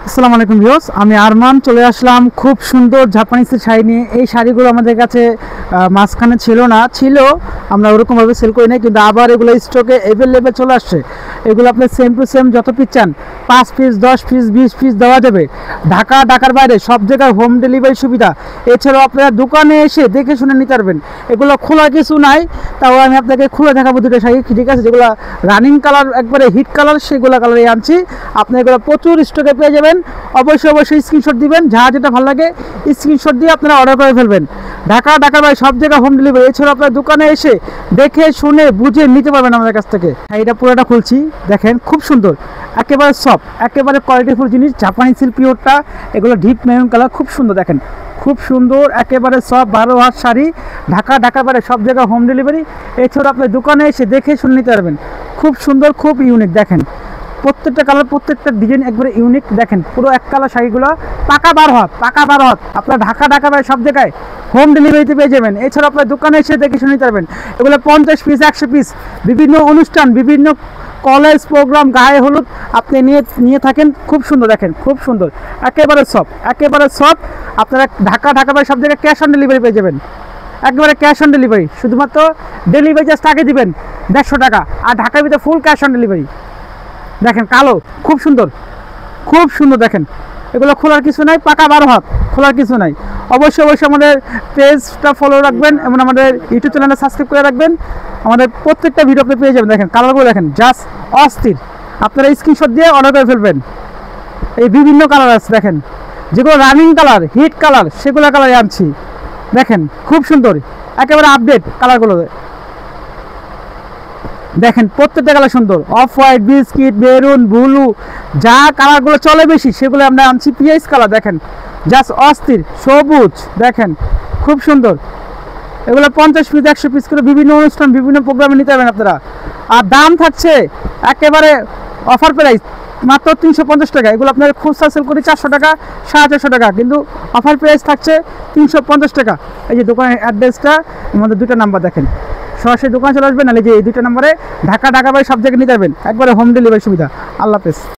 আসসালামু আলাইকুম ভিউয়ার্স, আমি আরমান চলে আসলাম খুব সুন্দর জাপানিজের শাড়ি নিয়ে। এই শাড়িগুলো আমাদের কাছে মাঝখানে ছিল না, ছিল আমরা ওরকমভাবে সেল করি না, কিন্তু আবার এগুলো স্টকে অ্যাভেলেবেল চলে আসছে। এগুলো আপনি সেম টু সেম যত পিস চান 5 পিস 10 পিস 20 পিস দেওয়া যাবে। ঢাকার বাইরে সব জায়গায় হোম ডেলিভারি সুবিধা। এছাড়াও আপনারা দোকানে এসে দেখে শুনে নিতে পারবেন। এগুলো খোলা কিছু নাই, তাও আমি আপনাকে খুলে দেখাবো দুটো শাড়ি, ঠিক আছে? যেগুলো রানিং কালার, একবারে হিট কালার, সেগুলো কালারে আনছি। আপনি এগুলো প্রচুর স্টকে পেয়ে যাবেন। অবশ্যই স্ক্রিনশট দিবেন, যা যেটা ভালো লাগে স্ক্রিনশট দিয়ে আপনারা অর্ডার করে ফেলবেন। ঢাকার বাইরে সব জায়গায় হোম ডেলিভারি। এছাড়াও আপনার দোকানে এসে দেখে শুনে বুঝে নিতে পারবেন আমাদের কাছ থেকে। এটা পুরোটা খুলছি, দেখেন খুব সুন্দর, একেবারে সফট, একেবারে কোয়ালিটিফুল জিনিস। জাপানি সিল্ক পিওরটা, এগুলো ডিপ মেরুন কালার, খুব সুন্দর, দেখেন খুব সুন্দর, একেবারে সফট 12 হাত শাড়ি। ঢাকার বাইরে সব জায়গায় হোম ডেলিভারি। এছাড়াও আপনার দোকানে এসে দেখে শুনে নিতে পারবেন। খুব সুন্দর, খুব ইউনিক, দেখেন প্রত্যেকটা কালার, প্রত্যেকটা ডিজাইন একবারে ইউনিক। দেখেন পুরো এক কালার শাড়িগুলো পাকা 12 হাত। আপনার ঢাকা বাইরে সব জায়গায় হোম ডেলিভারিতে পেয়ে যাবেন। এছাড়া আপনার দোকানে এসে দেখে শুনে নিতে পারবেন। এগুলো 50 পিস 100 পিস, বিভিন্ন অনুষ্ঠান, বিভিন্ন কলেজ প্রোগ্রাম, গায়ে হলুদ আপনি নিয়ে থাকেন। খুব সুন্দর, দেখেন খুব সুন্দর, একেবারে সফট। আপনারা ঢাকা বাইরে সব জায়গায় ক্যাশ অন ডেলিভারি পেয়ে যাবেন। একবারে ক্যাশ অন ডেলিভারি, শুধুমাত্র ডেলিভারি চার্জ আগে দিবেন 150 টাকা, আর ঢাকার ভিতরে ফুল ক্যাশ অন ডেলিভারি। দেখেন কালো, খুব সুন্দর, দেখেন এগুলো খোলার কিছু নাই, পাকা 12 হাত, খোলার কিছু নাই। অবশ্যই আমাদের পেজটা ফলো রাখবেন এবং আমাদের ইউটিউব চ্যানেলটা সাবস্ক্রাইব করে রাখবেন। আমাদের প্রত্যেকটা ভিডিও আপনি পেয়ে যাবেন। দেখেন কালারগুলো, দেখেন জাস্ট অস্থির। আপনারা স্ক্রিনশট দিয়ে অর্ডার করে ফেলবেন। এই বিভিন্ন কালার আছে, দেখেন যেগুলো রানিং কালার, হিট কালার, সেগুলো কালারে আনছি। দেখেন খুব সুন্দর, একেবারে আপডেট কালারগুলো। দেখেন প্রত্যেকটা কালার সুন্দর, off white, biscuit, maroon, blue, যা কালারগুলো চলে বেশি সেগুলো আমরা আনছি। পিএস কালার, দেখেন জাস্ট অস্থির, সবুজ, দেখেন খুব সুন্দর। এগুলো 50 পিস 100 পিস করে বিভিন্ন অনুষ্ঠান, বিভিন্ন প্রোগ্রামে নিতে পারবেন আপনারা। আর দাম থাকছে একেবারে অফার প্রাইস, মাত্র 350 টাকা। এগুলো আপনার খুচরা সেল করি 400 টাকা, 450 টাকা, কিন্তু অফার প্রাইস থাকছে 350 টাকা। এই যে দোকানের অ্যাড্রেসটা, আমাদের দুটো নাম্বার দেখেন, সরাসরি দোকান চলে আসবেন, নাহলে যে এই দুটো নম্বরে ঢাকা বাইরে সব জায়গায় নিতে পারবেন। একবারে হোম ডেলিভারি সুবিধা। আল্লাহ হাফেজ।